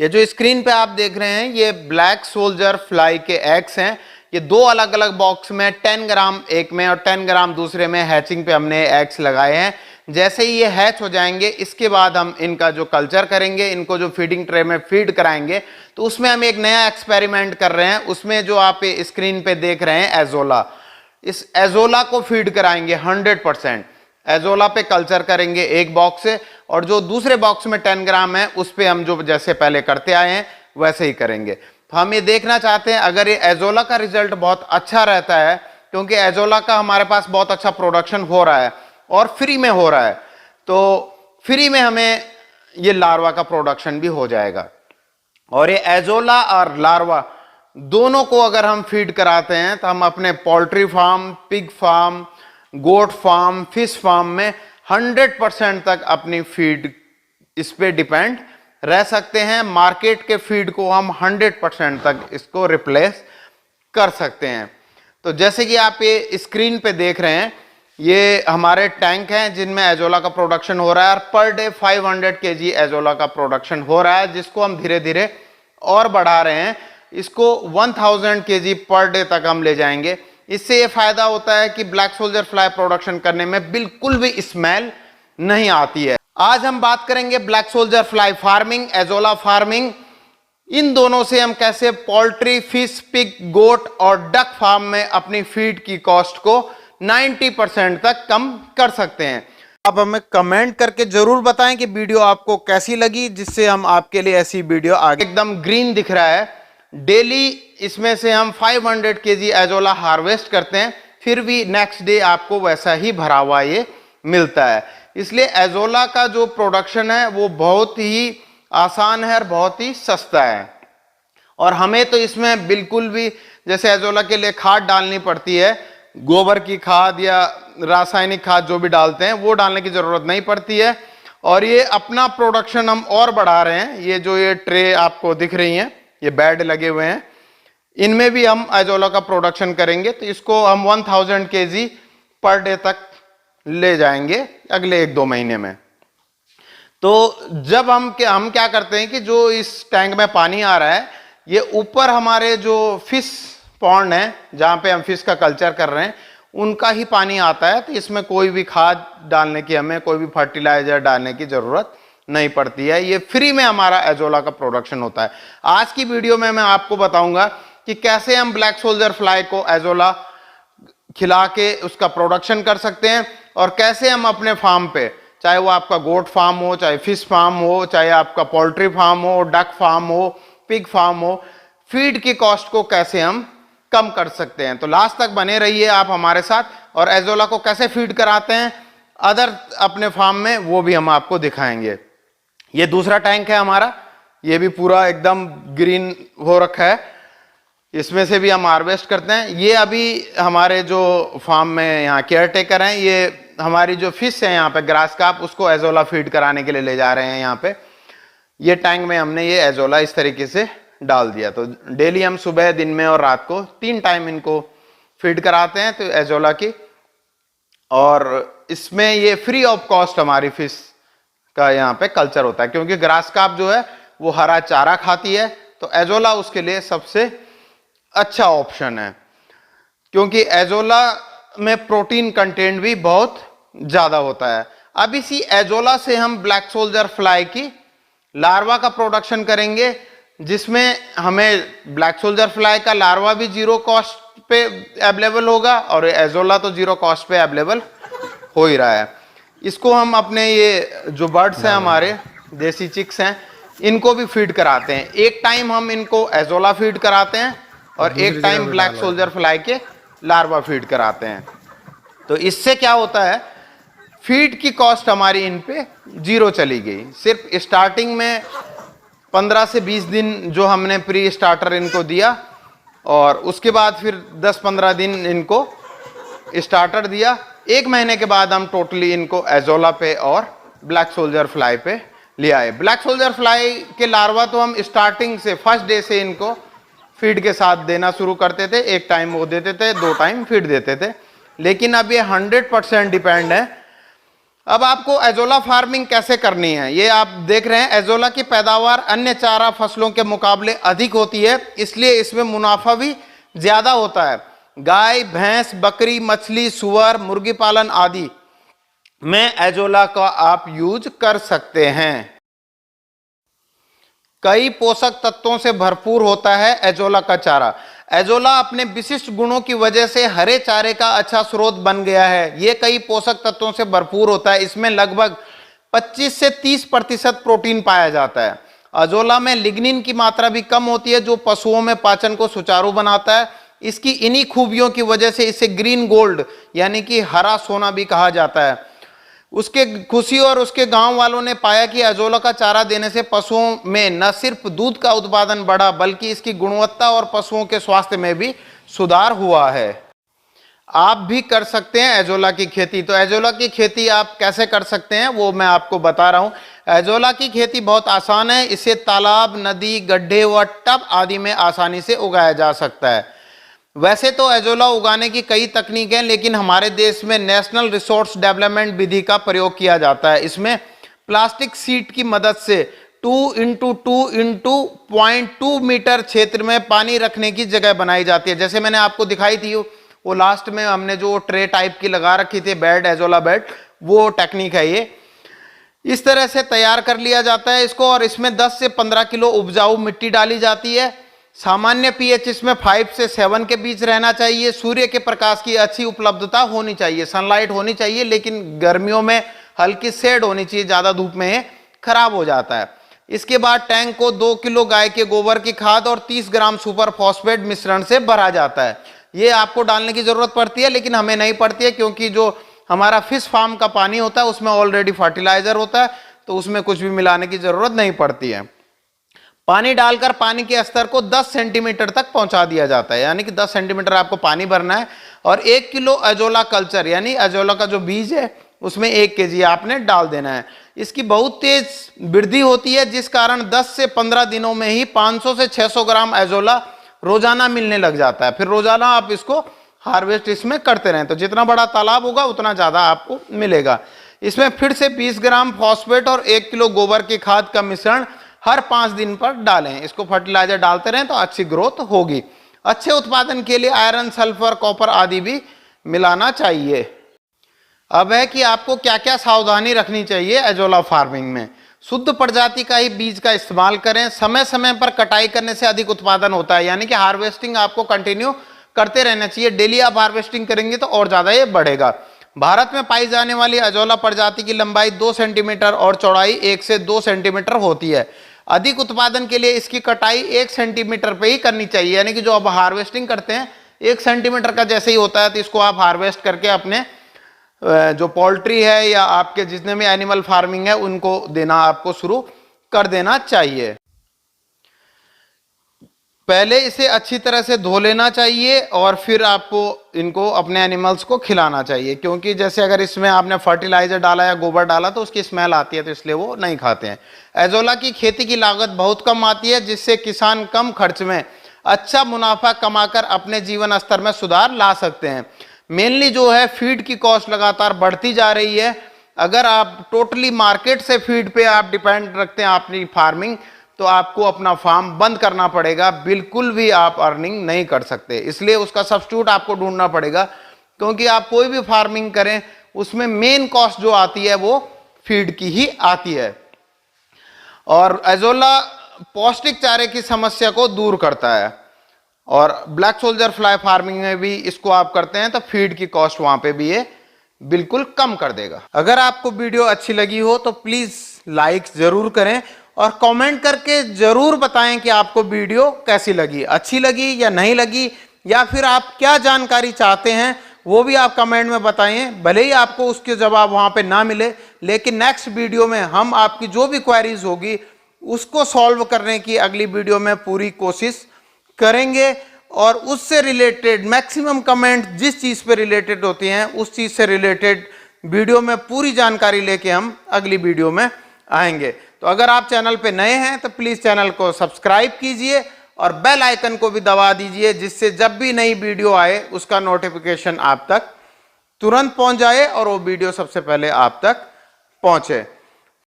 ये जो स्क्रीन पे आप देख रहे हैं ये ब्लैक सोल्जर फ्लाई के एग्स हैं। ये दो अलग अलग बॉक्स में 10 ग्राम एक में और 10 ग्राम दूसरे में हैचिंग पे हमने एग्स लगाए हैं। जैसे ही ये हैच हो जाएंगे इसके बाद हम इनका जो कल्चर करेंगे, इनको जो फीडिंग ट्रे में फीड कराएंगे, तो उसमें हम एक नया एक्सपेरिमेंट कर रहे हैं। उसमें जो आप स्क्रीन पे देख रहे हैं एजोला, इस एजोला को फीड कराएंगे 100%। एजोला पे कल्चर करेंगे एक बॉक्स से, और जो दूसरे बॉक्स में 10 ग्राम है उस पे हम जो जैसे पहले करते आए हैं वैसे ही करेंगे। तो हम ये देखना चाहते हैं अगर ये एजोला का रिजल्ट बहुत अच्छा रहता है, क्योंकि एजोला का हमारे पास बहुत अच्छा प्रोडक्शन हो रहा है और फ्री में हो रहा है, तो फ्री में हमें ये लार्वा का प्रोडक्शन भी हो जाएगा। और ये एजोला और लार्वा दोनों को अगर हम फीड कराते हैं तो हम अपने poultry farm, pig farm, goat farm, fish farm में 100% तक अपनी फीड इस पे डिपेंड रह सकते हैं। मार्केट के फीड को हम 100% तक इसको रिप्लेस कर सकते हैं। तो जैसे कि आप ये स्क्रीन पे देख रहे हैं, ये हमारे टैंक हैं जिनमें एजोला का प्रोडक्शन हो रहा है, और पर डे 500 kg एजोला का प्रोडक्शन हो रहा है, जिसको हम धीरे धीरे और बढ़ा रहे हैं। इसको 1000 kg पर डे तक हम ले जाएंगे। इससे ये फायदा होता है कि ब्लैक सोल्जर फ्लाई प्रोडक्शन करने में बिल्कुल भी स्मेल नहीं आती है। आज हम बात करेंगे black soldier fly farming, azolla farming, इन दोनों से हम कैसे पोल्ट्री, फिश, पिग, गोट और डक फार्म में अपनी फीड की कॉस्ट को 90% तक कम कर सकते हैं। आप हमें कमेंट करके जरूर बताएं कि वीडियो आपको कैसी लगी, जिससे हम आपके लिए ऐसी वीडियो आगे। एकदम ग्रीन दिख रहा है। डेली इसमें से हम 500 kg एजोला हार्वेस्ट करते हैं, फिर भी नेक्स्ट डे आपको वैसा ही भरा हुआ ये मिलता है। इसलिए एजोला का जो प्रोडक्शन है वो बहुत ही आसान है और बहुत ही सस्ता है। और हमें तो इसमें बिल्कुल भी, जैसे एजोला के लिए खाद डालनी पड़ती है, गोबर की खाद या रासायनिक खाद जो भी डालते हैं वो डालने की जरूरत नहीं पड़ती है। और ये अपना प्रोडक्शन हम और बढ़ा रहे हैं। ये जो ये ट्रे आपको दिख रही हैं, ये बेड लगे हुए हैं, इनमें भी हम एजोला का प्रोडक्शन करेंगे। तो इसको हम 1000 kg पर डे तक ले जाएंगे अगले 1-2 महीने में। तो जब हम क्या करते हैं कि जो इस टैंक में पानी आ रहा है, ये ऊपर हमारे जो फिश पॉन्ड है जहां पे हम फिश का कल्चर कर रहे हैं, उनका ही पानी आता है। तो इसमें कोई भी खाद डालने की, हमें कोई भी फर्टिलाइजर डालने की जरूरत नहीं पड़ती है। ये फ्री में हमारा एजोला का प्रोडक्शन होता है। आज की वीडियो में मैं आपको बताऊंगा कि कैसे हम ब्लैक सोल्जर फ्लाई को एजोला खिला के उसका प्रोडक्शन कर सकते हैं, और कैसे हम अपने फार्म पे, चाहे वो आपका गोट फार्म हो, चाहे फिश फार्म हो, चाहे आपका पोल्ट्री फार्म हो, डक फार्म हो, पिग फार्म हो, फीड की कॉस्ट को कैसे हम कम कर सकते हैं। तो लास्ट तक बने रहिए आप हमारे साथ, और एजोला को कैसे फीड कराते हैं अदर अपने फार्म में वो भी हम आपको दिखाएंगे। ये दूसरा टैंक है हमारा, ये भी पूरा एकदम ग्रीन हो रखा है, इसमें से भी हम हार्वेस्ट करते हैं। ये अभी हमारे जो फार्म में यहाँ केयर टेकर हैं, ये हमारी जो फिश है यहाँ पे ग्रास काप, उसको एजोला फीड कराने के लिए ले जा रहे हैं। यहाँ पे ये टैंक में हमने ये एजोला इस तरीके से डाल दिया। तो डेली हम सुबह, दिन में और रात को 3 टाइम इनको फीड कराते हैं तो एजोला की। और इसमें ये फ्री ऑफ कॉस्ट हमारी फिश का यहाँ पे कल्चर होता है, क्योंकि ग्रास काप जो है वो हरा चारा खाती है, तो एजोला उसके लिए सबसे अच्छा ऑप्शन है। क्योंकि एजोला में प्रोटीन कंटेंट भी बहुत ज्यादा होता है। अब इसी एजोला से हम ब्लैक सोल्जर फ्लाई की लार्वा का प्रोडक्शन करेंगे, जिसमें हमें ब्लैक सोल्जर फ्लाई का लार्वा भी 0 कॉस्ट पे अवेलेबल होगा, और एजोला तो 0 कॉस्ट पे अवेलेबल हो ही रहा है। इसको हम अपने ये जो बर्ड्स हैं, हमारे देसी चिक्स हैं, इनको भी फीड कराते हैं। एक टाइम हम इनको एजोला फीड कराते हैं और एक टाइम ब्लैक सोल्जर फ्लाई के लार्वा फीड कराते हैं। तो इससे क्या होता है, फीड की कॉस्ट हमारी इन पे 0 चली गई। सिर्फ स्टार्टिंग में 15 से 20 दिन जो हमने प्री स्टार्टर इनको दिया, और उसके बाद फिर 10-15 दिन इनको स्टार्टर दिया। 1 महीने के बाद हम टोटली इनको एजोला पे और ब्लैक सोल्जर फ्लाई पे ले आए। ब्लैक सोल्जर फ्लाई के लार्वा तो हम स्टार्टिंग से, फर्स्ट डे से इनको फीड के साथ देना शुरू करते थे। 1 टाइम वो देते थे, 2 टाइम फीड देते थे। लेकिन अब ये 100% डिपेंड है अब आपको एजोला फार्मिंग कैसे करनी है, ये आप देख रहे हैं। एजोला की पैदावार अन्य चारा फसलों के मुकाबले अधिक होती है, इसलिए इसमें मुनाफा भी ज्यादा होता है। गाय, भैंस, बकरी, मछली, सुअर, मुर्गी पालन आदि में एजोला का आप यूज कर सकते हैं। कई पोषक तत्वों से भरपूर होता है एजोला का चारा। एजोला अपने विशिष्ट गुणों की वजह से हरे चारे का अच्छा स्रोत बन गया है। ये कई पोषक तत्वों से भरपूर होता है। इसमें लगभग 25 से 30% प्रोटीन पाया जाता है। एजोला में लिग्निन की मात्रा भी कम होती है, जो पशुओं में पाचन को सुचारू बनाता है। इसकी इन्हीं खूबियों की वजह से इसे ग्रीन गोल्ड यानी कि हरा सोना भी कहा जाता है। उसके खुशी और उसके गांव वालों ने पाया कि एजोला का चारा देने से पशुओं में न सिर्फ दूध का उत्पादन बढ़ा, बल्कि इसकी गुणवत्ता और पशुओं के स्वास्थ्य में भी सुधार हुआ है। आप भी कर सकते हैं एजोला की खेती। तो एजोला की खेती आप कैसे कर सकते हैं वो मैं आपको बता रहा हूं। एजोला की खेती बहुत आसान है। इसे तालाब, नदी, गड्ढे व टब आदि में आसानी से उगाया जा सकता है। वैसे तो एजोला उगाने की कई तकनीक हैं, लेकिन हमारे देश में नेशनल रिसोर्स डेवलपमेंट विधि का प्रयोग किया जाता है। इसमें प्लास्टिक सीट की मदद से 2 × 2 × 0.2 मीटर क्षेत्र में पानी रखने की जगह बनाई जाती है। जैसे मैंने आपको दिखाई थी वो लास्ट में हमने जो ट्रे टाइप की लगा रखी थी बेड, एजोला बेड, वो टेक्निक है ये। इस तरह से तैयार कर लिया जाता है इसको, और इसमें 10 से 15 किलो उपजाऊ मिट्टी डाली जाती है। सामान्य पीएच इसमें 5 से 7 के बीच रहना चाहिए। सूर्य के प्रकाश की अच्छी उपलब्धता होनी चाहिए, सनलाइट होनी चाहिए, लेकिन गर्मियों में हल्की शेड होनी चाहिए, ज़्यादा धूप में खराब हो जाता है। इसके बाद टैंक को 2 किलो गाय के गोबर की खाद और 30 ग्राम सुपर फॉस्फेट मिश्रण से भरा जाता है। ये आपको डालने की जरूरत पड़ती है, लेकिन हमें नहीं पड़ती है, क्योंकि जो हमारा फिश फार्म का पानी होता है उसमें ऑलरेडी फर्टिलाइजर होता है, तो उसमें कुछ भी मिलाने की जरूरत नहीं पड़ती है। पानी डालकर पानी के स्तर को 10 सेंटीमीटर तक पहुंचा दिया जाता है, यानी कि 10 सेंटीमीटर आपको पानी भरना है। और 1 किलो एजोला कल्चर यानी एजोला का जो बीज है उसमें 1 केजी आपने डाल देना है। इसकी बहुत तेज वृद्धि होती है, जिस कारण 10 से 15 दिनों में ही 500 से 600 ग्राम एजोला रोजाना मिलने लग जाता है। फिर रोजाना आप इसको हार्वेस्ट इसमें करते रहें, तो जितना बड़ा तालाब होगा उतना ज्यादा आपको मिलेगा। इसमें फिर से 20 ग्राम फॉस्फेट और 1 किलो गोबर की खाद का मिश्रण हर 5 दिन पर डालें। इसको फर्टिलाइजर डालते रहें तो अच्छी ग्रोथ होगी। अच्छे उत्पादन के लिए आयरन, सल्फर, कॉपर आदि भी मिलाना चाहिए। अब है कि आपको क्या क्या सावधानी रखनी चाहिए एजोला फार्मिंग में। शुद्ध प्रजाति का ही बीज का इस्तेमाल करें। समय समय पर कटाई करने से अधिक उत्पादन होता है, यानी कि हार्वेस्टिंग आपको कंटिन्यू करते रहना चाहिए। डेली आप हार्वेस्टिंग करेंगे तो और ज्यादा ये बढ़ेगा। भारत में पाई जाने वाली एजोला प्रजाति की लंबाई 2 सेंटीमीटर और चौड़ाई 1 से 2 सेंटीमीटर होती है। अधिक उत्पादन के लिए इसकी कटाई 1 सेंटीमीटर पे ही करनी चाहिए, यानी कि जो अब हार्वेस्टिंग करते हैं 1 सेंटीमीटर का जैसे ही होता है, तो इसको आप हार्वेस्ट करके अपने जो पोल्ट्री है या आपके जितने भी एनिमल फार्मिंग है उनको देना आपको शुरू कर देना चाहिए। पहले इसे अच्छी तरह से धो लेना चाहिए और फिर आपको इनको अपने एनिमल्स को खिलाना चाहिए, क्योंकि जैसे अगर इसमें आपने फर्टिलाइजर डाला या गोबर डाला तो उसकी स्मेल आती है, तो इसलिए वो नहीं खाते हैं। एजोला की खेती की लागत बहुत कम आती है, जिससे किसान कम खर्च में अच्छा मुनाफा कमाकर अपने जीवन स्तर में सुधार ला सकते हैं। मेनली जो है फीड की कॉस्ट लगातार बढ़ती जा रही है। अगर आप टोटली मार्केट से फीड पे आप डिपेंड रखते हैं अपनी फार्मिंग, तो आपको अपना फार्म बंद करना पड़ेगा, बिल्कुल भी आप अर्निंग नहीं कर सकते। इसलिए उसका सब्स्टिट्यूट आपको ढूंढना पड़ेगा, क्योंकि आप कोई भी फार्मिंग करें उसमें मेन कॉस्ट जो आती है वो फीड की ही आती है। और एजोला पौष्टिक चारे की समस्या को दूर करता है, और ब्लैक सोल्जर फ्लाई फार्मिंग में भी इसको आप करते हैं तो फीड की कॉस्ट वहां पे भी ये बिल्कुल कम कर देगा। अगर आपको वीडियो अच्छी लगी हो तो प्लीज लाइक जरूर करें और कमेंट करके जरूर बताएं कि आपको वीडियो कैसी लगी, अच्छी लगी या नहीं लगी, या फिर आप क्या जानकारी चाहते हैं वो भी आप कमेंट में बताएं। भले ही आपको उसके जवाब वहां पे ना मिले, लेकिन नेक्स्ट वीडियो में हम आपकी जो भी क्वेरीज होगी उसको सॉल्व करने की अगली वीडियो में पूरी कोशिश करेंगे, और उससे रिलेटेड मैक्सिमम कमेंट जिस चीज पे रिलेटेड होती हैं उस चीज से रिलेटेड वीडियो में पूरी जानकारी लेके हम अगली वीडियो में आएंगे। तो अगर आप चैनल पे नए हैं तो प्लीज चैनल को सब्सक्राइब कीजिए और बेल आइकन को भी दबा दीजिए, जिससे जब भी नई वीडियो आए उसका नोटिफिकेशन आप तक तुरंत पहुंच जाए और वो वीडियो सबसे पहले आप तक पहुंचे।